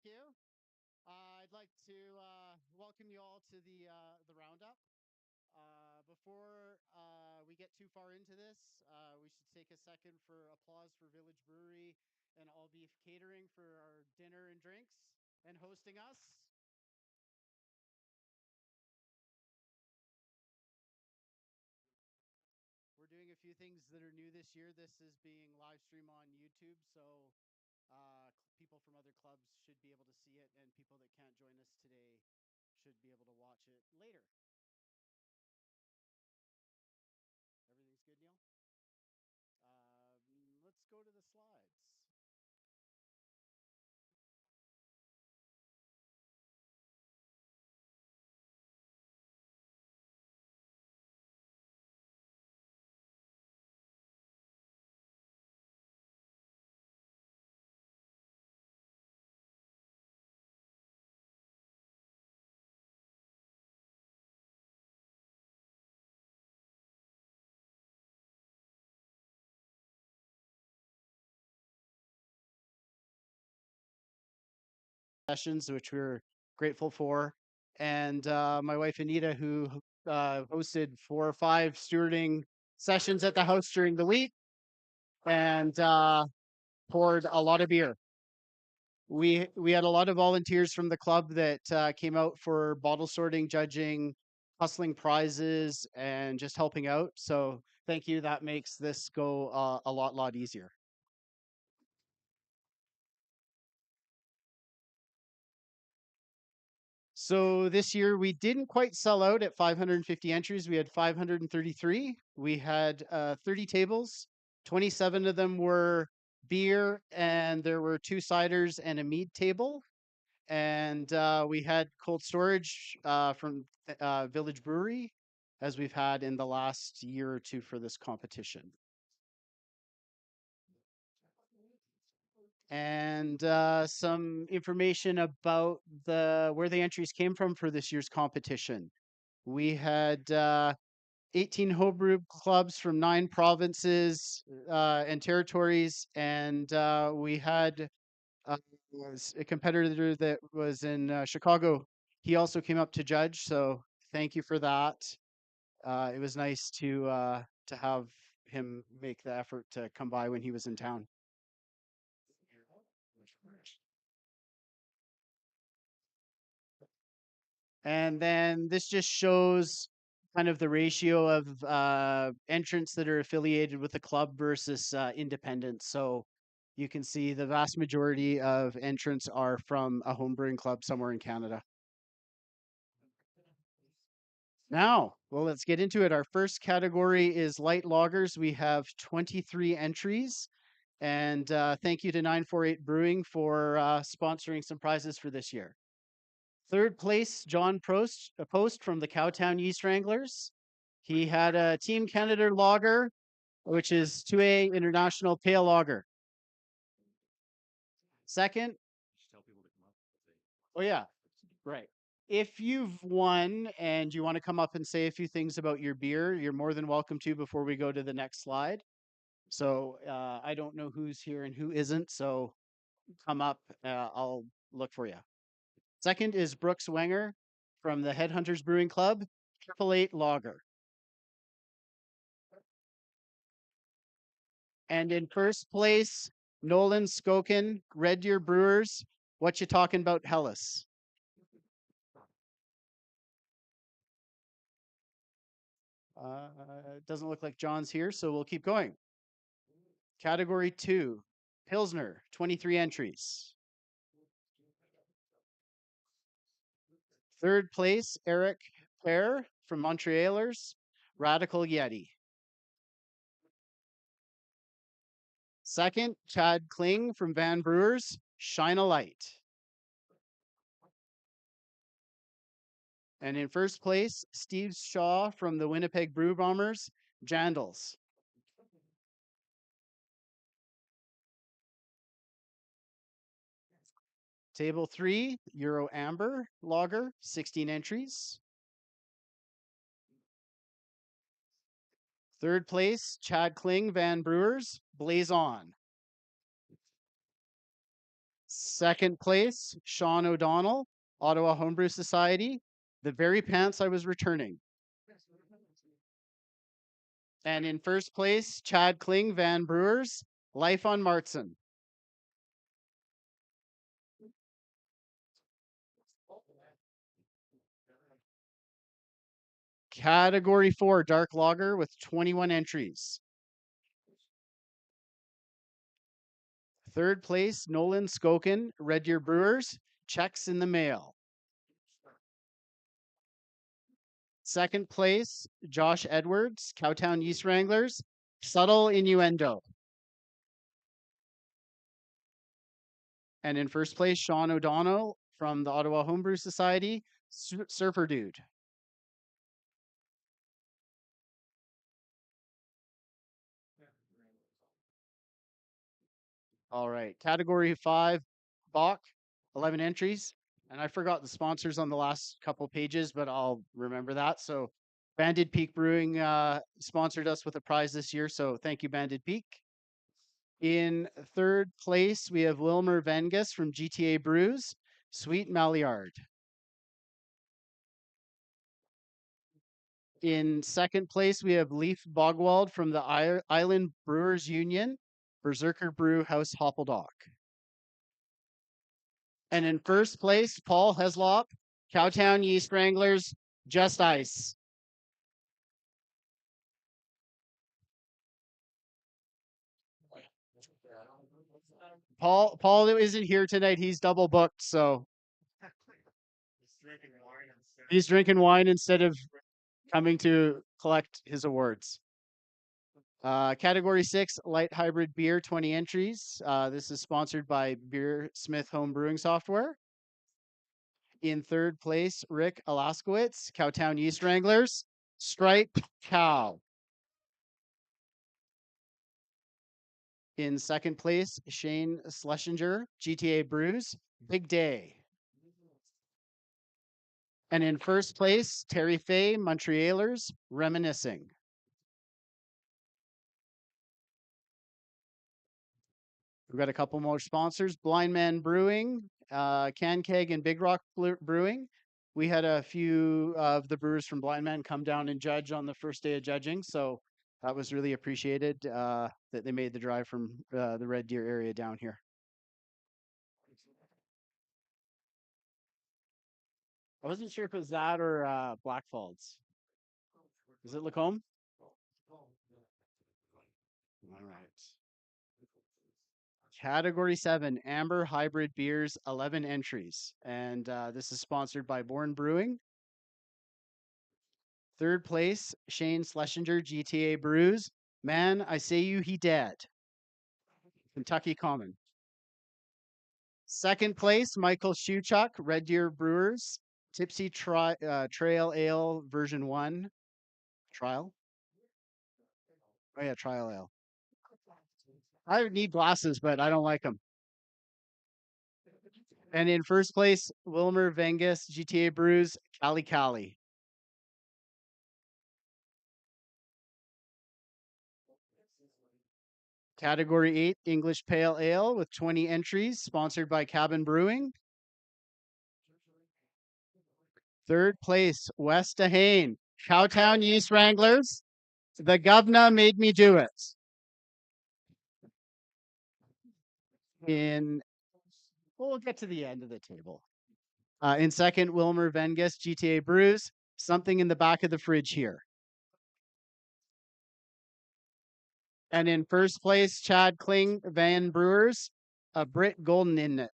Thank you. I'd like to welcome you all to the roundup. Before we get too far into this, we should take a second for applause for Village Brewery and All Beef Catering for our dinner and drinks and hosting us. We're doing a few things that are new this year. This is being live streamed on YouTube, so people from other clubs should be able to see it, and people that can't join us today should be able to watch it later. Everything's good, Neil? Let's go to the slides. Sessions, which we're grateful for. And my wife, Anita, who hosted 4 or 5 stewarding sessions at the house during the week and poured a lot of beer. We had a lot of volunteers from the club that came out for bottle sorting, judging, hustling prizes, and just helping out. So thank you. That makes this go a lot easier. So this year we didn't quite sell out at 550 entries. We had 533. We had 30 tables. 27 of them were beer, and there were 2 ciders and a mead table. And we had cold storage from Village Brewery, as we've had in the last year or two for this competition. And some information about the where the entries came from for this year's competition. We had 18 homebrew clubs from 9 provinces and territories, and we had was a competitor that was in Chicago. He also came up to judge, so thank you for that. It was nice to have him make the effort to come by when he was in town. And then this just shows kind of the ratio of entrants that are affiliated with the club versus independents. So you can see the vast majority of entrants are from a homebrewing club somewhere in Canada. Now, well, let's get into it. Our first category is light lagers. We have 23 entries. And thank you to 948 Brewing for sponsoring some prizes for this year. Third place, John Prost, a post from the Cowtown Yeast Wranglers. He had a Team Canada lager, which is 2A International Pale Lager. Second, oh yeah, right. If you've won and you want to come up and say a few things about your beer, you're more than welcome to before we go to the next slide. So I don't know who's here and who isn't, so come up. I'll look for you. Second is Brooks Wenger from the Headhunters Brewing Club, 888 Lager. And in first place, Nolan Skokin, Red Deer Brewers. What you talking about, Hellas? It doesn't look like John's here, so we'll keep going. Category 2, Pilsner, 23 entries. Third place, Eric Pear from Montrealers, Radical Yeti. Second, Chad Kling from Van Brewers, Shine a Light. And in first place, Steve Shaw from the Winnipeg Brew Bombers, Jandals. Table 3, Euro Amber Lager, 16 entries. Third place, Chad Kling, Van Brewers, Blaze On. Second place, Sean O'Donnell, Ottawa Homebrew Society, The Very Pants I Was Returning. And in first place, Chad Kling, Van Brewers, Life on Martson. Category 4, Dark Lager with 21 entries. Third place, Nolan Skokin, Red Deer Brewers, Checks in the Mail. Second place, Josh Edwards, Cowtown Yeast Wranglers, Subtle Innuendo. And in first place, Sean O'Donnell from the Ottawa Homebrew Society, Surfer Dude. All right, category 5, Bach, 11 entries. And I forgot the sponsors on the last couple pages, but I'll remember that. So Banded Peak Brewing sponsored us with a prize this year. So thank you, Banded Peak. In third place, we have Wilmer Vengus from GTA Brews, Sweet Maillard. In second place, we have Leaf Bogwald from the Island Brewers Union, Berserker Brew House Hoppeldock. And in first place, Paul Heslop, Cowtown Yeast Wranglers, Just Ice. Paul isn't here tonight. He's double booked, so he's drinking wine instead of coming to collect his awards. Category 6, light hybrid beer, 20 entries. This is sponsored by Beer Smith Home Brewing Software. In third place, Rick Alaskowitz, Cowtown Yeast Wranglers, Striped Cow. In second place, Shane Schlesinger, GTA Brews, Big Day. And in first place, Terry Fay, Montrealers, Reminiscing. We've got a couple more sponsors, Blind Man Brewing, Can Keg and Big Rock Brewing. We had a few of the brewers from Blind Man come down and judge on the first day of judging. So that was really appreciated that they made the drive from the Red Deer area down here. I wasn't sure if it was that or Blackfalds. Is it Lacombe? All right. Category 7, Amber Hybrid Beers, 11 entries. And this is sponsored by Born Brewing. Third place, Shane Schlesinger, GTA Brews. Man, I say you, he dead. Kentucky Common. Second place, Michael Shuchuk, Red Deer Brewers. Tipsy Trail Ale version 1. Trial. Oh yeah, Trial Ale. I need glasses, but I don't like them. And in first place, Wilmer Vengus, GTA Brews, Cali Cali. Category 8, English Pale Ale with 20 entries, sponsored by Cabin Brewing. Third place, West Ahane, Cowtown Yeast Wranglers. The governor made me do it. We'll get to the end of the table. In second, Wilmer Vengus, GTA Brews. Something in the back of the fridge here. And in first place, Chad Kling, Van Brewers, a Brit Golden in it.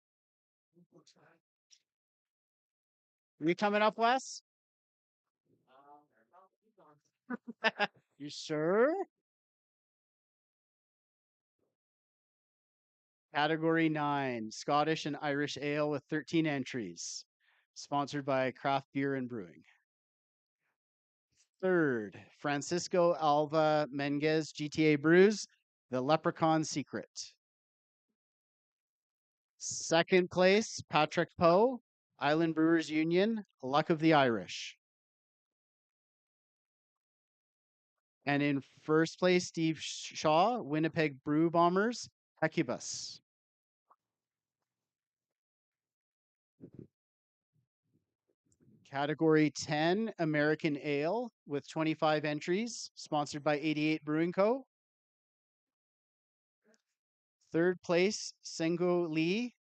You coming up, Wes? You sure? Category 9, Scottish and Irish Ale with 13 entries. Sponsored by Craft Beer and Brewing. Third, Francisco Alva Menges, GTA Brews, The Leprechaun Secret. Second place, Patrick Poe, Island Brewers Union, Luck of the Irish. And in first place, Steve Shaw, Winnipeg Brew Bombers, Hecubus. Category 10, American Ale with 25 entries, sponsored by 88 Brewing Co. Third place, Sengo Lee.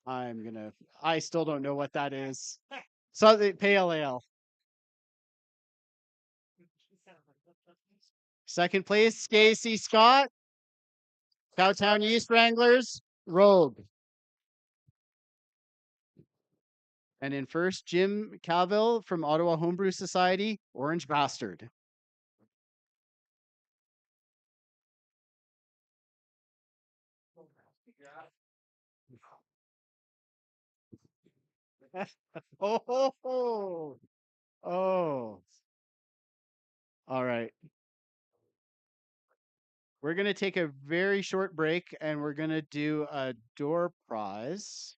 I still don't know what that is. So the pale ale. Second place, Casey Scott, Cowtown East Wranglers, Rogue. And in first, Jim Calville from Ottawa Homebrew Society, Orange Bastard. Oh, oh. All right. We're going to take a very short break and we're going to do a door prize.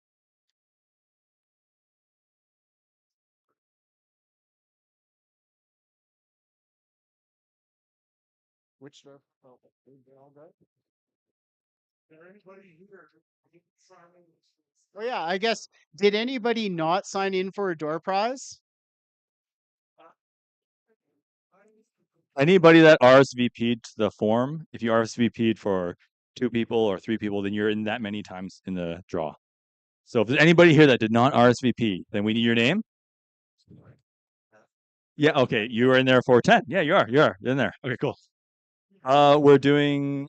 Which door? Oh, all good? Is there anybody here? Oh, yeah. I guess, did anybody not sign in for a door prize? Anybody that RSVP'd to the form, if you RSVP'd for 2 people or 3 people, then you're in that many times in the draw. So if there's anybody here that did not RSVP, then we need your name. Yeah, okay, you are in there for 10. Yeah, you are. You're in there. Okay, cool. We're doing.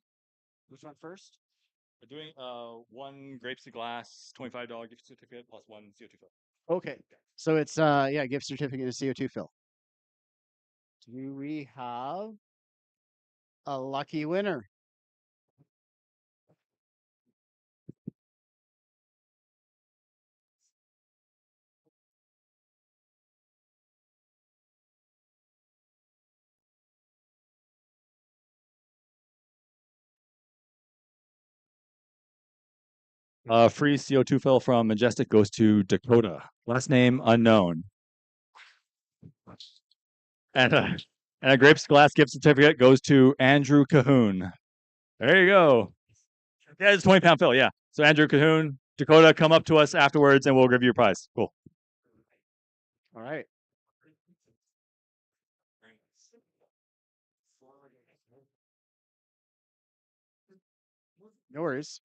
Which one first? We're doing one grapes to glass, $25 gift certificate plus one CO2 fill. Okay. So it's yeah, gift certificate of CO2 fill. Do we have a lucky winner? Free CO2 fill from Majestic goes to Dakota. Last name unknown. And a grapes to glass gift certificate goes to Andrew Cahoon. There you go. Yeah, it's 20-pound fill. Yeah. So Andrew Cahoon, Dakota, come up to us afterwards and we'll give you your prize. Cool. All right. No worries.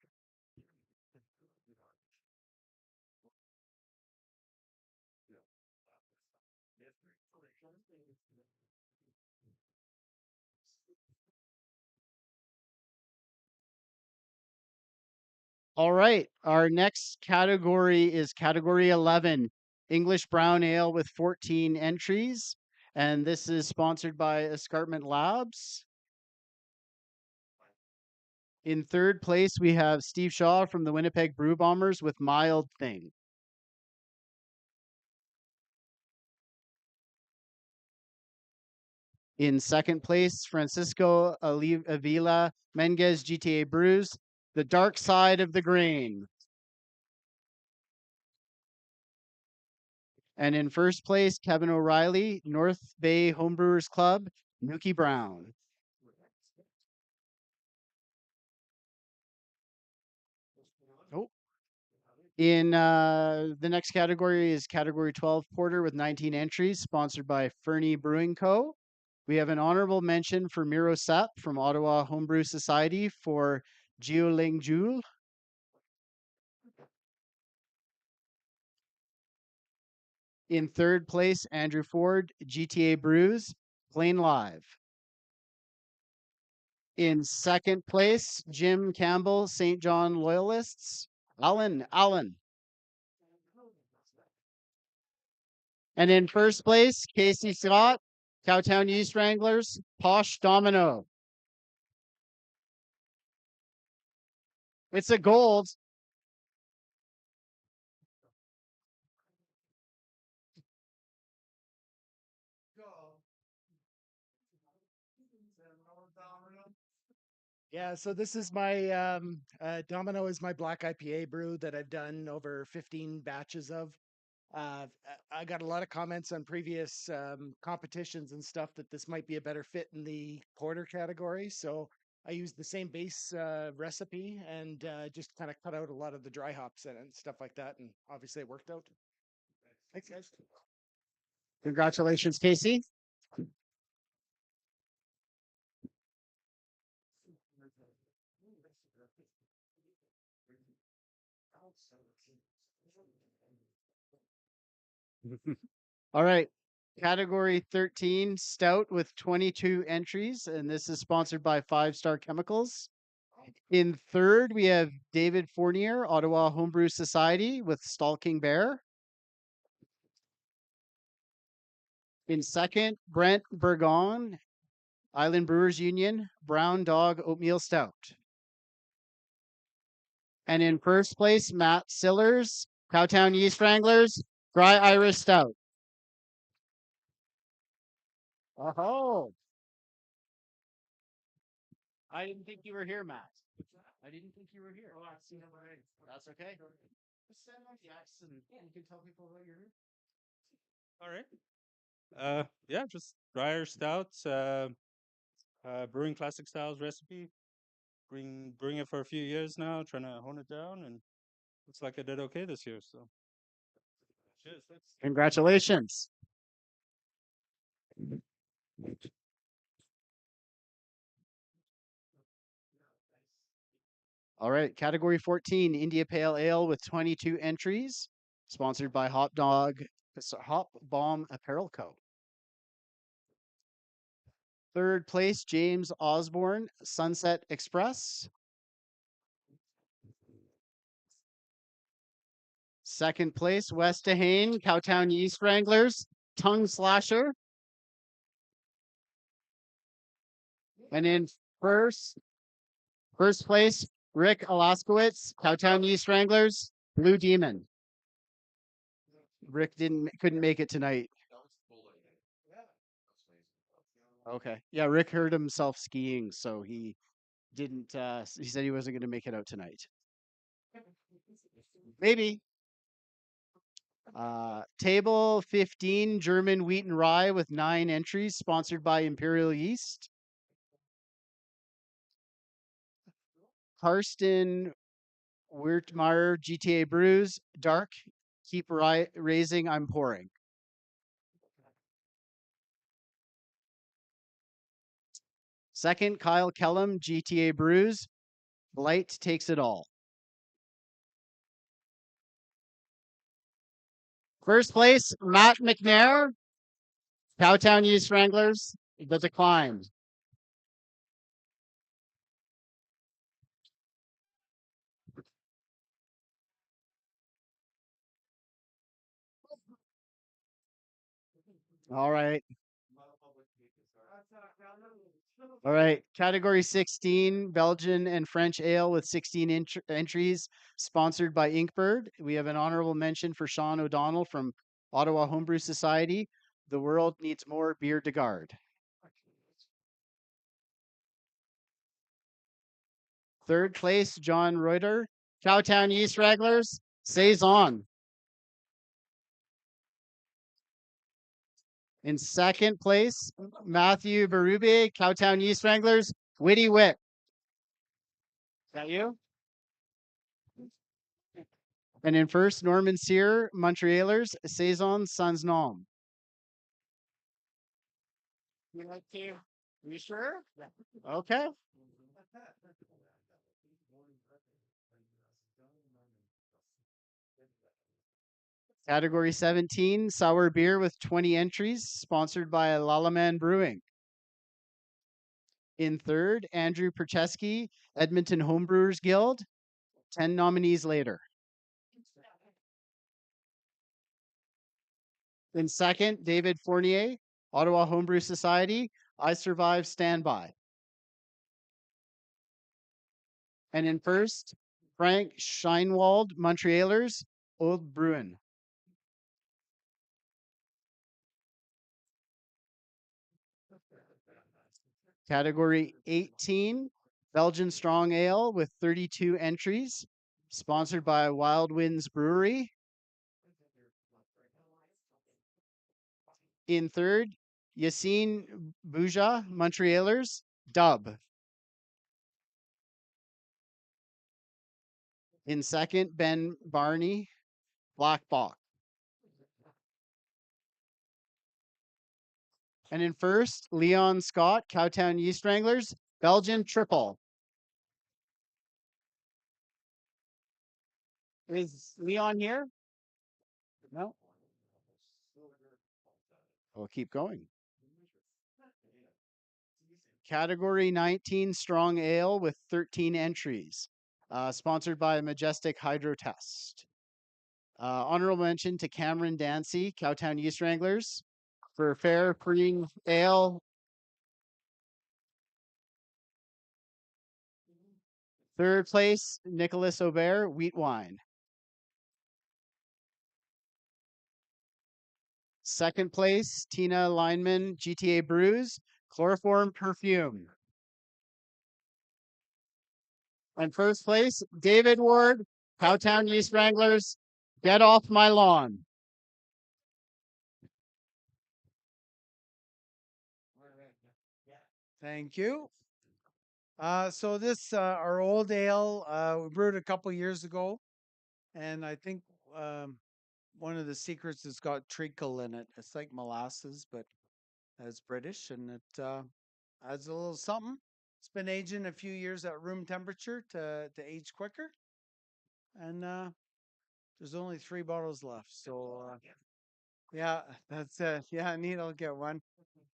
All right. Our next category is category 11, English Brown Ale with 14 entries. And this is sponsored by Escarpment Labs. In third place, we have Steve Shaw from the Winnipeg Brew Bombers with Mild Thing. In second place, Francisco Avila Menges GTA Brews, The Dark Side of the Grain. And in first place, Kevin O'Reilly, North Bay Homebrewers Club, Nuki Brown. Oh. In the next category is category 12 Porter with 19 entries, sponsored by Fernie Brewing Co. We have an honorable mention for Miro Sepp from Ottawa Homebrew Society for Jiuling Jul. In third place, Andrew Ford, GTA Brews, Plain Live. In second place, Jim Campbell, St. John Loyalists, Allen. And in first place, Casey Scott, Cowtown East Wranglers, Posh Domino. It's a gold. Yeah, so this is my Domino is my black IPA brew that I've done over 15 batches of. I got a lot of comments on previous competitions and stuff that this might be a better fit in the porter category. So I used the same base recipe and just kind of cut out a lot of the dry hops and stuff like that. And obviously it worked out. Thanks, guys. Congratulations, Casey. All right. Category 13, stout with 22 entries, and this is sponsored by Five Star Chemicals. In third, we have David Fournier, Ottawa Homebrew Society with Stalking Bear. In second, Brent Burgon, Island Brewers Union, Brown Dog Oatmeal Stout. And in first place, Matt Sillers, Cowtown Yeast Wranglers, Dry Irish Stout. Oh, I didn't think you were here, Matt. I didn't think you were here. Oh, I see. That's okay. Just send out the X and you can tell people what you're here. All right. Yeah, just dryer stouts, brewing classic styles recipe. Brewing it for a few years now, trying to hone it down, and looks like I did okay this year. So, cheers. Thanks. Congratulations. All right, category 14, India Pale Ale with 22 entries, sponsored by Hop Bomb Apparel Co. Third place, James Osborne, Sunset Express. Second place, West Dehane, Cowtown Yeast Wranglers, Tongue Slasher. And in first place, Rick Alaskowitz, Cowtown Yeast Wranglers, Blue Demon. Rick couldn't make it tonight. Okay. Yeah, Rick hurt himself skiing, so he didn't he said he wasn't going to make it out tonight. Maybe. Table 15, German wheat and rye with 9 entries, sponsored by Imperial Yeast. Karsten Wirtmeyer, GTA Brews, dark, keep raising, I'm pouring. Second, Kyle Kellum, GTA Brews, light takes it all. First place, Matt McNair, Cowtown Yeast Wranglers, The Decline. All right. All right. Category 16, Belgian and French ale with 16 entries, sponsored by Inkbird. We have an honorable mention for Sean O'Donnell from Ottawa Homebrew Society. The world needs more beer de garde. Third place, John Reuter, Cowtown Yeast Wranglers, Saison. In second place, Matthew Berube, Cowtown Yeast Wranglers, Witty Wit. Is that you? And in first, Norman Sear, Montrealers, Saison Sans Nom. You like to? You sure? Okay. Category 17, sour beer with 20 entries, sponsored by Lalaman Brewing. In third, Andrew Percheski, Edmonton Homebrewers Guild, 10 nominees later. In second, David Fournier, Ottawa Homebrew Society, I Survive Standby. And in first, Frank Scheinwald, Montrealers, Old Bruin. Category 18, Belgian Strong Ale with 32 entries, sponsored by Wild Winds Brewery. In third, Yassine Bouja, Montrealers, Dub. In second, Ben Barney, Black Box. And in first, Leon Scott, Cowtown Yeast Wranglers, Belgian Triple. Is Leon here? No. We'll keep going. Category 19 Strong Ale with 13 entries. Sponsored by Majestic Hydro Test. Honorable mention to Cameron Dancy, Cowtown Yeast Wranglers, for fair green ale. Third place, Nicholas Aubert, wheat wine. Second place, Tina Lineman, GTA Brews, chloroform perfume. And first place, David Ward, Cowtown Yeast Wranglers, get off my lawn. Thank you. So this our old ale we brewed a couple years ago, and I think one of the secrets has got treacle in it. It's like molasses, but it's British, and it adds a little something. It's been aging a few years at room temperature to age quicker, and there's only 3 bottles left. So yeah, that's yeah, neat. I'll get one,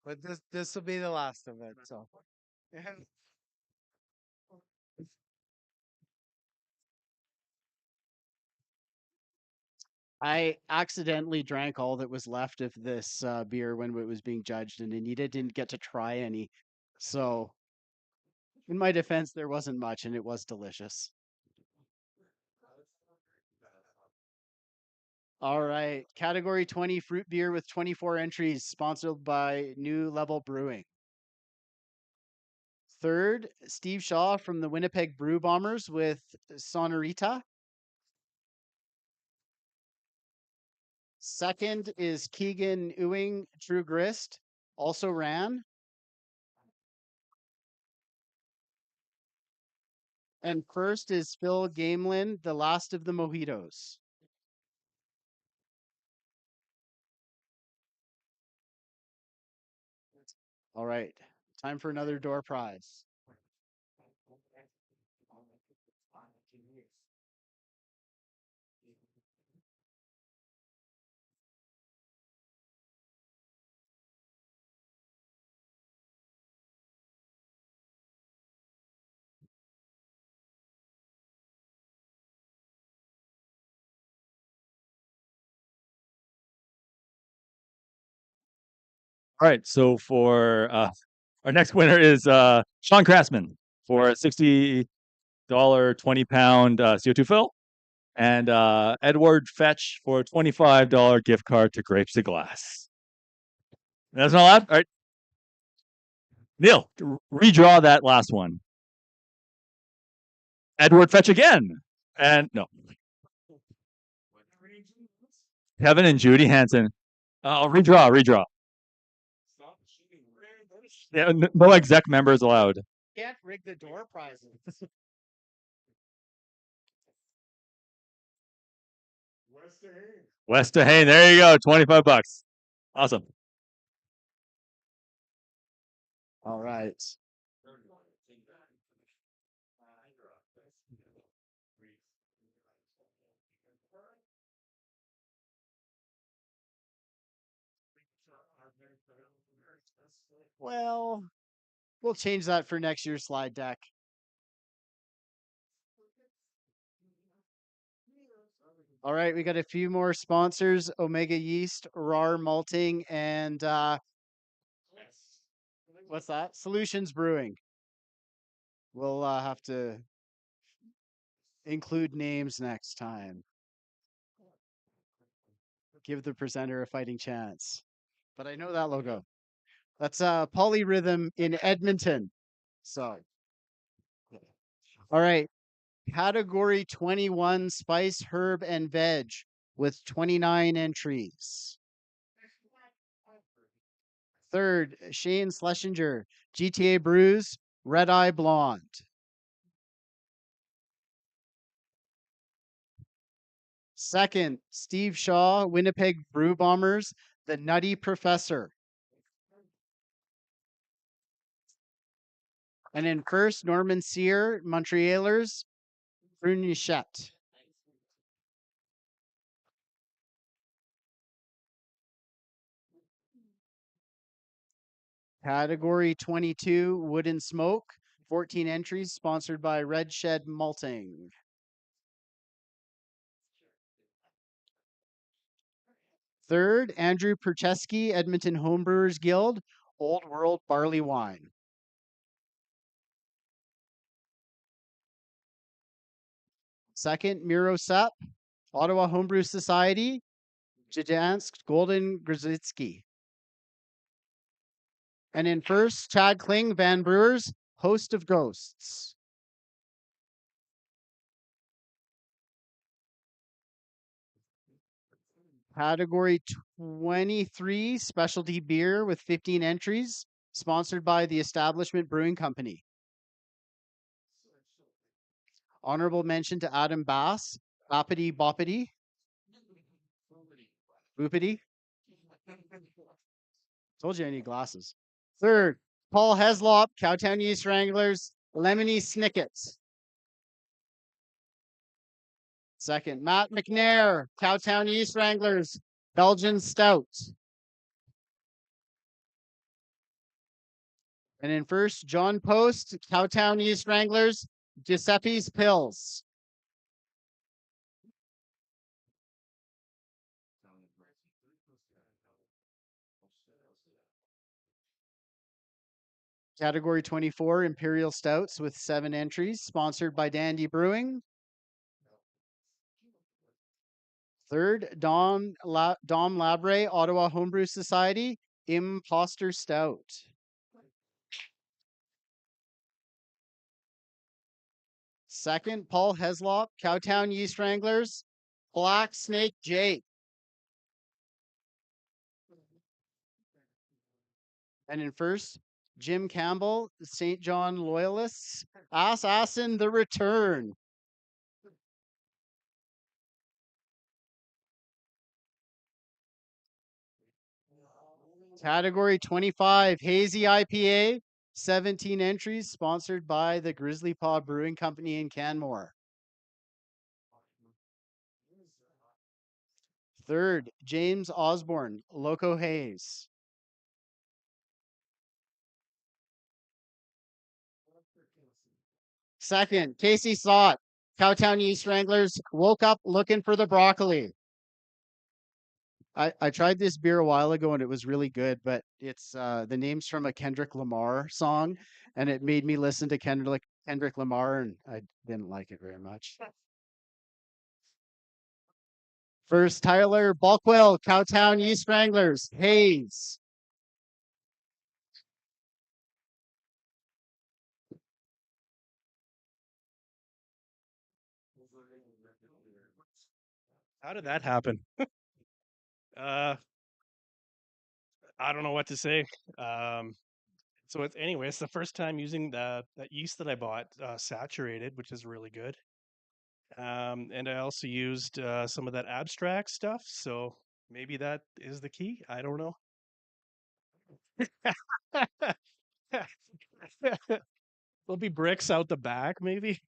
but this will be the last of it. So yeah. I accidentally drank all that was left of this beer when it was being judged, and Anita didn't get to try any. So, in my defense, there wasn't much, and it was delicious. All right. Category 20 fruit beer with 24 entries, sponsored by New Level Brewing. Third, Steve Shaw from the Winnipeg Brew Bombers with Sonorita. Second is Keegan Ewing, True Grist, also ran. And first is Phil Gamelin, The Last of the Mojitos. All right. Time for another door prize. All right. So for our next winner is Sean Craftsman for a $60 20-pound CO2 fill, and Edward Fetch for a $25 gift card to Grapes of Glass. That's not allowed. All right. Neil, redraw that last one. Edward Fetch again. And no. Kevin and Judy Hansen. Redraw. Yeah, no exec members allowed. Can't rig the door prizes. West Hayne. There you go. $25. Awesome. All right. Well, we'll change that for next year's slide deck. All right, we got a few more sponsors: Omega Yeast, RAR Malting, and what's that? Solutions Brewing. We'll have to include names next time. Give the presenter a fighting chance. But I know that logo. That's Polyrhythm in Edmonton. So, all right. Category 21 Spice, Herb, and Veg with 29 entries. Third, Shane Schlesinger, GTA Brews, Red Eye Blonde. Second, Steve Shaw, Winnipeg Brew Bombers, The Nutty Professor. And in first, Norman Sear, Montrealers, Brunichette. Category 22, Wood and Smoke, 14 entries, sponsored by Red Shed Malting. Third, Andrew Percheski, Edmonton Homebrewers Guild, Old World Barley Wine. Second, Miro Sepp, Ottawa Homebrew Society, Gdansk Golden Grzycki. And in first, Chad Kling, Van Brewers, Host of Ghosts. Category 23, Specialty Beer with 15 entries, sponsored by the Establishment Brewing Company. Honorable mention to Adam Bass, Boppity Boppity. Boopity. Told you I need glasses. Third, Paul Heslop, Cowtown Yeast Wranglers, Lemony Snickets. Second, Matt McNair, Cowtown Yeast Wranglers, Belgian Stout. And in first, John Post, Cowtown Yeast Wranglers, Giuseppe's Pills. Category 24, Imperial Stouts with 7 entries, sponsored by Dandy Brewing. Third, Dom Labre, Ottawa Homebrew Society, Imposter Stout. Second, Paul Heslop, Cowtown Yeast Wranglers, Black Snake Jake. And in first, Jim Campbell, St. John Loyalists, Assassin the Return. Category 25, Hazy IPA, 17 entries, sponsored by the Grizzly Paw Brewing Company in Canmore. Third, James Osborne, Loco Haze. Second, Casey Sott, Cowtown Yeast Wranglers, Woke Up Looking for the Broccoli. I tried this beer a while ago and it was really good, but it's the name's from a Kendrick Lamar song, and it made me listen to Kendrick Lamar, and I didn't like it very much. First, Tyler Bulkwell, Cowtown Yeast Wranglers, Hayes. How did that happen? uh, I don't know what to say. So it's the first time using that yeast that I bought, saturated, which is really good. And I also used some of that abstract stuff. So maybe that is the key. I don't know. There'll be bricks out the back, maybe.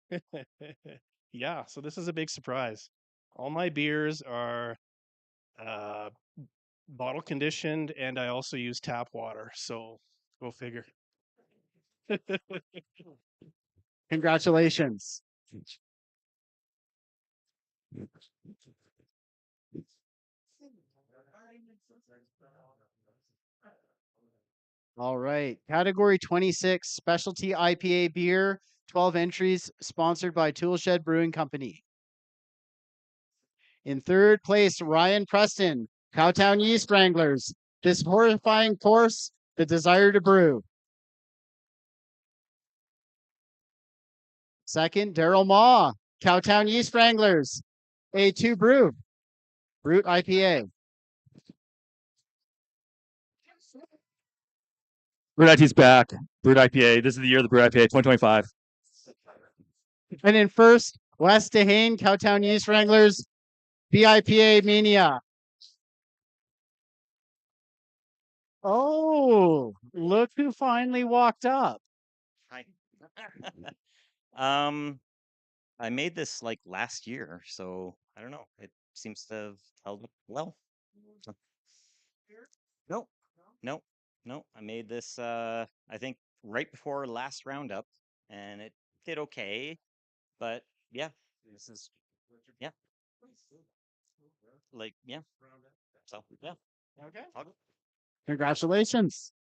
Yeah. So this is a big surprise. All my beers are uh, bottle conditioned, and I also use tap water. So go figure. Congratulations. All right. Category 26, Specialty IPA Beer, 12 entries, sponsored by Toolshed Brewing Company. In third place, Ryan Preston, Cowtown Yeast Wranglers. This horrifying force, the desire to brew. Second, Daryl Maw, Cowtown Yeast Wranglers. A2 Brew, Brute IPA. Brewed IPA's back. Brewed IPA. This is the year of the Brewed IPA, 2025. And in first, West Dehane, Cowtown Yeast Wranglers, BIPA Mania. Oh, look who finally walked up. Hi. I made this like last year, so I don't know. It seems to have held up well. So- No, no, no. I made this I think right before last roundup, and it did okay. But yeah, this is yeah, like yeah. So yeah. Okay. I'll- Congratulations.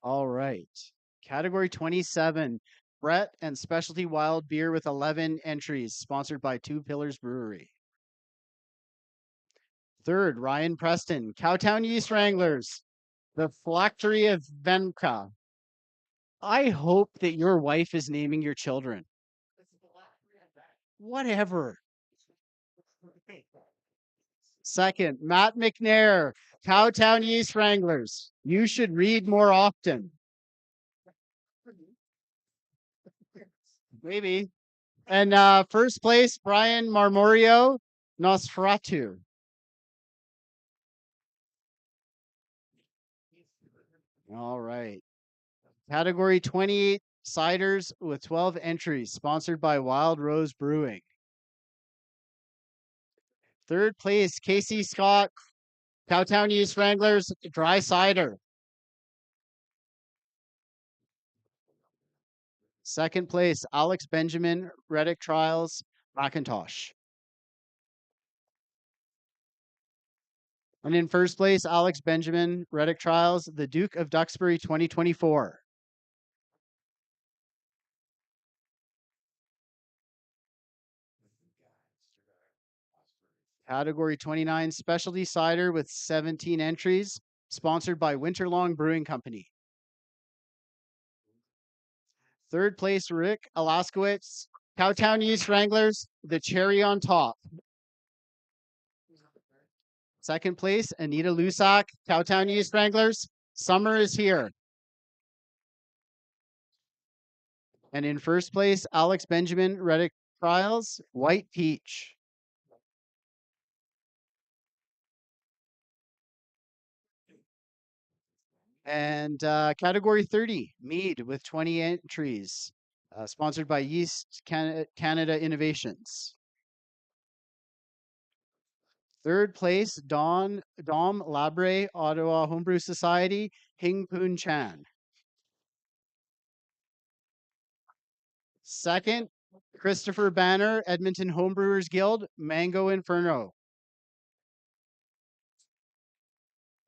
All right. Category 27, Brett and Specialty Wild Beer with 11 entries, sponsored by Two Pillars Brewery. Third, Ryan Preston, Cowtown Yeast Wranglers, the Phylactery of Venka. I hope that your wife is naming your children. Whatever. Second, Matt McNair, Cowtown Yeast Wranglers. You should read more often. Maybe. And first place, Brian Marmorio, Nosferatu. All right. Category 28, ciders with 12 entries, sponsored by Wild Rose Brewing. Third place, Casey Scott, Cowtown Yeast Wranglers, dry cider. Second place, Alex Benjamin, Reddick Trials, Macintosh. And in first place, Alex Benjamin, Reddick Trials, the Duke of Duxbury 2024. Category 29, specialty cider with 17 entries, sponsored by Winterlong Brewing Company. Third place, Rick Alaskowitz, Cowtown Yeast Wranglers, the cherry on top. Second place, Anita Lusak, Cowtown Yeast Wranglers, summer is here. And in first place, Alex Benjamin, Reddick Trials, White Peach. And category 30, mead with 20 entries, sponsored by Yeast Canada Innovations. Third place, Dom Labre, Ottawa Homebrew Society, Hing Poon Chan. Second, Christopher Banner, Edmonton Homebrewers Guild, Mango Inferno.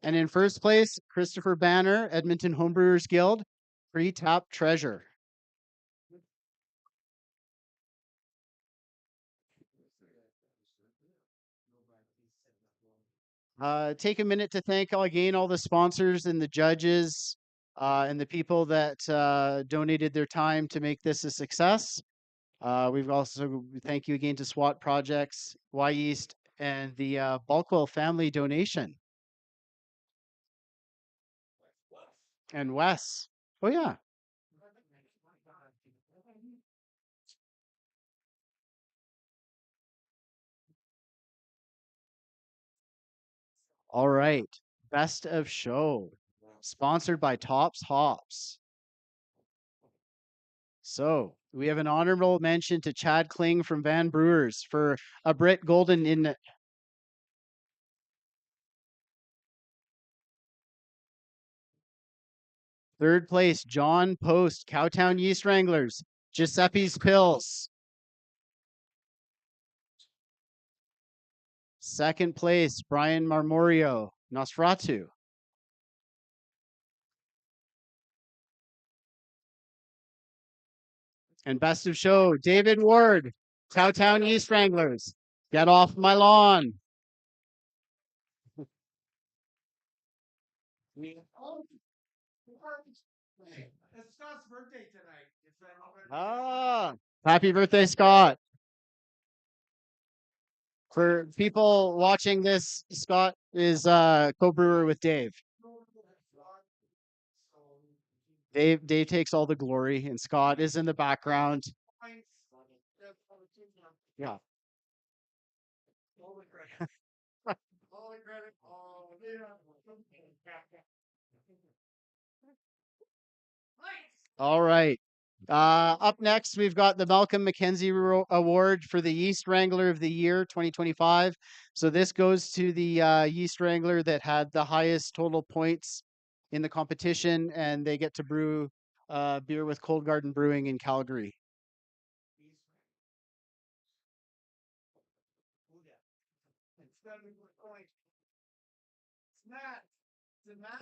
And in first place, Christopher Banner, Edmonton Homebrewers Guild, Pre-Tap Treasure. Take a minute to thank again all the sponsors and the judges and the people that donated their time to make this a success. We've also thank you again to SWAT Projects, Y East, and the Bulkwell family donation. And Wes. Oh yeah. All right. Best of show. Sponsored by Tops Hops. So we have an honorable mention to Chad Kling from Van Brewers for a Brit Golden in third place, John Post, Cowtown Yeast Wranglers, Giuseppe's Pills. Second place, Brian Marmorio, Nosferatu. And best of show, David Ward, Cowtown Yeast Wranglers. Get off my lawn. It's Scott's birthday tonight. Ah, happy birthday, Scott. For people watching this, Scott is co-brewer with Dave. Dave takes all the glory, and Scott is in the background. Yeah. All right. Up next, we've got the Malcolm McKenzie Award for the Yeast Wrangler of the Year 2025. So this goes to the Yeast Wrangler that had the highest total points in the competition, and they get to brew beer with Cold Garden Brewing in Calgary.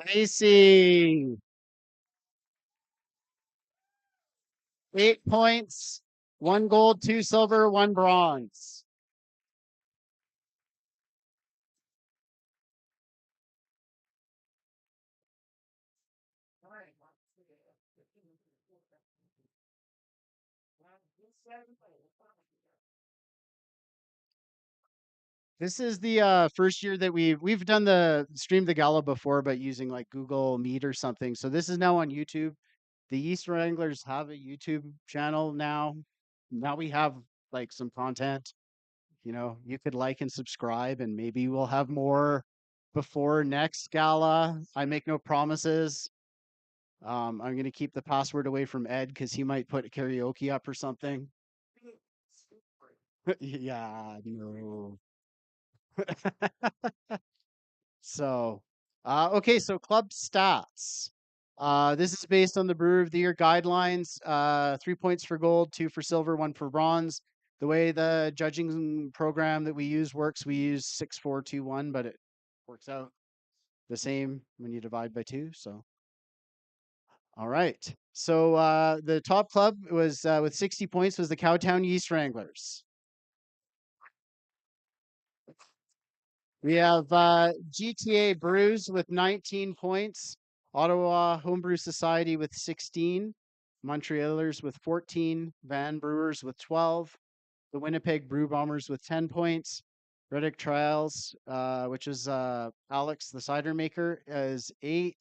Casey, 8 points, 1 gold, 2 silver, 1 bronze. This is the first year that we've done the streamed the gala before, but using like Google Meet or something. So this is now on YouTube. The Yeast Wranglers have a YouTube channel now. Now we have like some content. You know, you could like and subscribe, and maybe we'll have more before next gala. I make no promises. I'm gonna keep the password away from Ed because he might put karaoke up or something. Yeah, no. So, okay, so club stats. This is based on the Brewer of the Year guidelines. 3 points for gold, 2 for silver, 1 for bronze. The way the judging program that we use works, we use 6, 4, 2, 1, but it works out the same when you divide by 2. So, all right. So the top club was with 60 points was the Cowtown Yeast Wranglers. We have GTA Brews with 19 points, Ottawa Homebrew Society with 16, Montrealers with 14, Van Brewers with 12, the Winnipeg Brew Bombers with 10 points, Reddick Trials, which is Alex, the cider maker, is 8,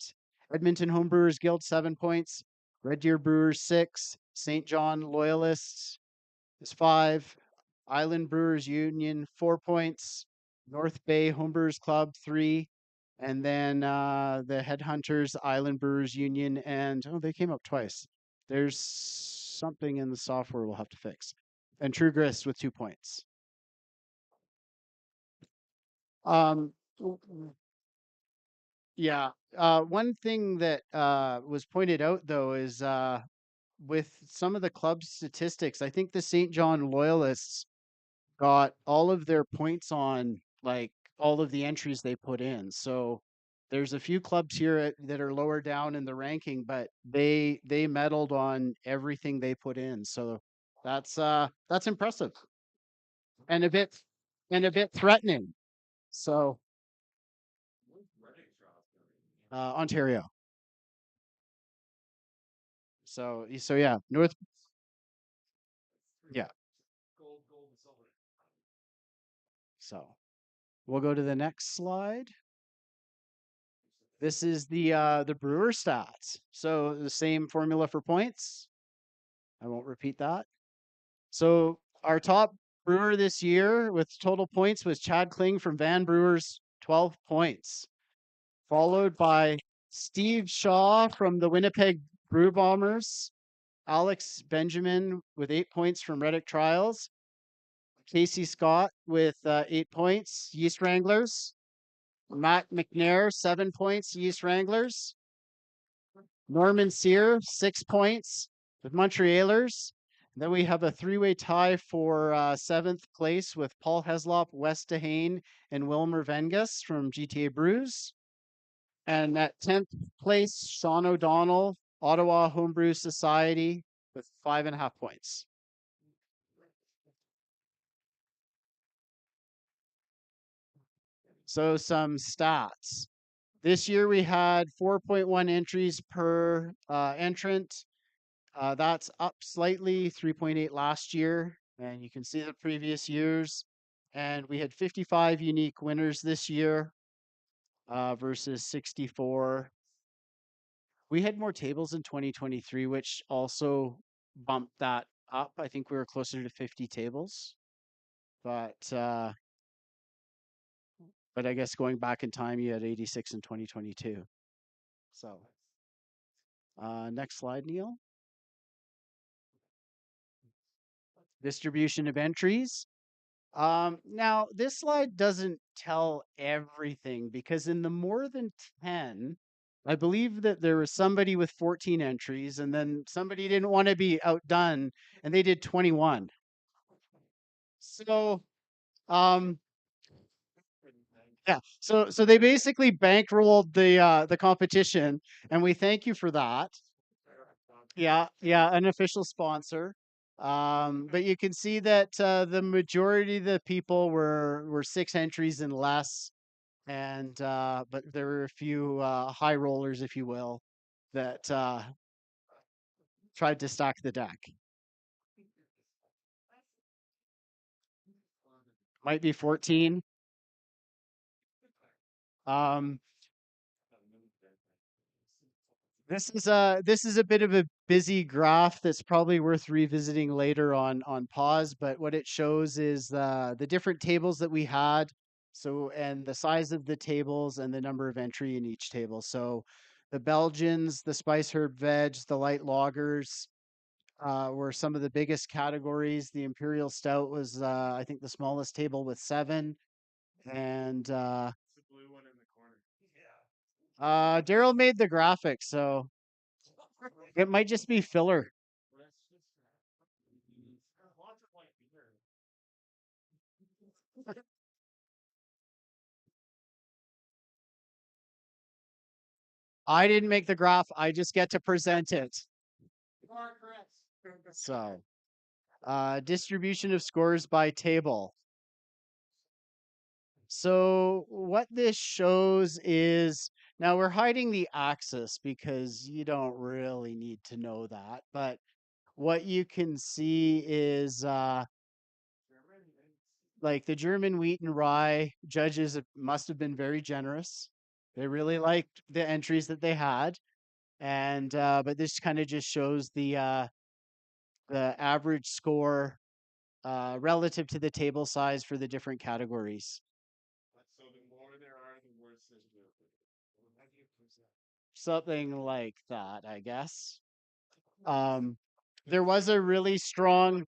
Edmonton Homebrewers Guild 7 points, Red Deer Brewers 6, St. John Loyalists is 5, Island Brewers Union 4 points, North Bay Homebrewers Club 3, and then the Headhunters Island Brewers Union, and oh, they came up twice. There's something in the software we'll have to fix. And True Grist with 2 points. Um, yeah. One thing that was pointed out though is with some of the club statistics, I think the St. John Loyalists got all of their points on like all of the entries they put in. So there's a few clubs here that are lower down in the ranking, but they medaled on everything they put in. So that's impressive and a bit threatening. So Ontario. So yeah, North. Yeah. So we'll go to the next slide. This is the brewer stats. So the same formula for points. I won't repeat that. So our top brewer this year with total points was Chad Kling from Van Brewers, 12 points. Followed by Steve Shaw from the Winnipeg Brew Bombers, Alex Benjamin with 8 points from Reddick Trials, Casey Scott with 8 points, Yeast Wranglers, Matt McNair, 7 points, Yeast Wranglers, Norman Sear, 6 points with Montrealers. Then we have a three-way tie for 7th place with Paul Heslop, Wes Dehane, and Wilmer Vengus from GTA Brews. And at 10th place, Sean O'Donnell, Ottawa Homebrew Society with 5.5 points. So some stats. This year we had 4.1 entries per entrant. That's up slightly, 3.8 last year. And you can see the previous years. And we had 55 unique winners this year versus 64. We had more tables in 2023, which also bumped that up. I think we were closer to 50 tables. But But I guess going back in time, you had 86 in 2022. So, next slide, Neil. Distribution of entries. Now, this slide doesn't tell everything because in the more than 10, I believe that there was somebody with 14 entries and then somebody didn't want to be outdone and they did 21. So, um, yeah, so they basically bankrolled the competition, and we thank you for that. Yeah, yeah, an official sponsor. But you can see that the majority of the people were 6 entries and less, and but there were a few high rollers, if you will, that tried to stack the deck. Might be 14. Um, this is a bit of a busy graph that's probably worth revisiting later on pause, but what it shows is the different tables that we had. So, and the size of the tables and the number of entry in each table. So the Belgians, the spice herb veg, the light lagers were some of the biggest categories. The Imperial Stout was I think the smallest table with 7. And Daryl made the graphics, so it might just be filler. I didn't make the graph. I just get to present it. So, distribution of scores by table. So what this shows is, now we're hiding the axis because you don't really need to know that, but what you can see is like the German wheat and rye judges must have been very generous. They really liked the entries that they had. And but this kind of just shows the average score relative to the table size for the different categories. Something like that, I guess. Um, there was a really strong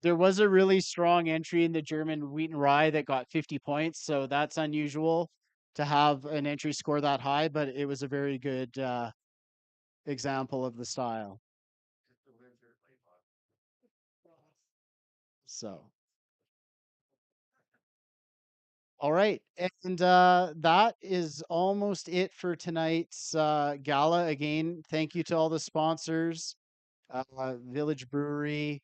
entry in the German wheat and rye that got 50 points, so that's unusual to have an entry score that high, but it was a very good example of the style. So, all right, and that is almost it for tonight's gala. Again, thank you to all the sponsors, Village Brewery,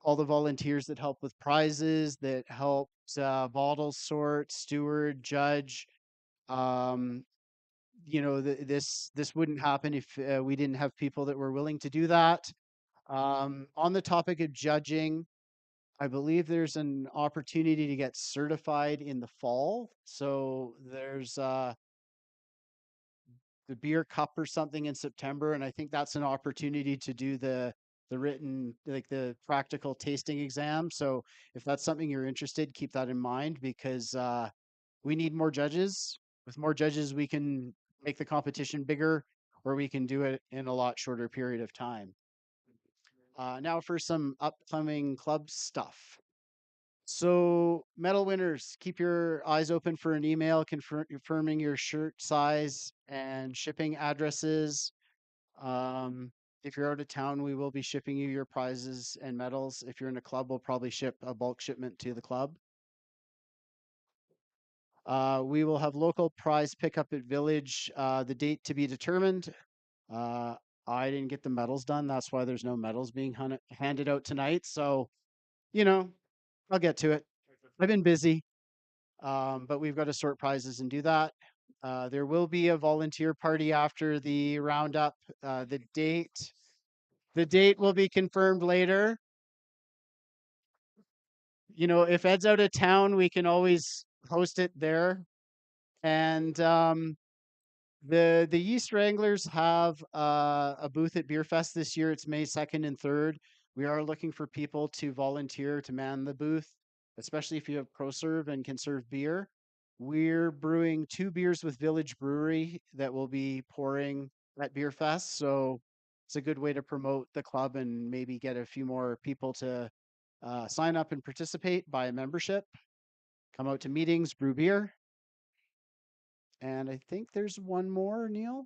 all the volunteers that help with prizes, that helped bottle sort, steward, judge. Um, you know, this wouldn't happen if we didn't have people that were willing to do that. On the topic of judging, I believe there's an opportunity to get certified in the fall. So there's the beer cup or something in September, and I think that's an opportunity to do the written, like the practical tasting exam. So if that's something you're interested, keep that in mind because we need more judges. With more judges, we can make the competition bigger, or we can do it in a lot shorter period of time. Now for some upcoming club stuff. So, medal winners, keep your eyes open for an email confirming your shirt size and shipping addresses. If you're out of town, we will be shipping you your prizes and medals. If you're in a club, we'll probably ship a bulk shipment to the club. We will have local prize pickup at Village, the date to be determined. I didn't get the medals done. That's why there's no medals being handed out tonight. So, you know, I'll get to it. I've been busy. But we've got to sort prizes and do that. There will be a volunteer party after the roundup. The date will be confirmed later. You know, if Ed's out of town, we can always host it there. And the Yeast Wranglers have a booth at Beer Fest this year. It's May 2nd and 3rd. We are looking for people to volunteer to man the booth, especially if you have ProServe and can serve beer. We're brewing 2 beers with Village Brewery that will be pouring at Beer Fest. So it's a good way to promote the club and maybe get a few more people to sign up and participate, buy a membership, come out to meetings, brew beer. And I think there's one more, Neil.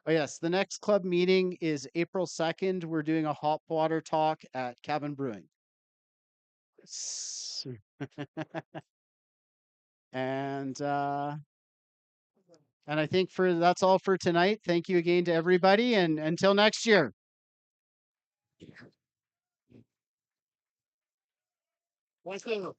Oh, yes. The next club meeting is April 2nd. We're doing a hop water talk at Cabin Brewing. And I think that's all for tonight. Thank you again to everybody, and until next year. Thank you.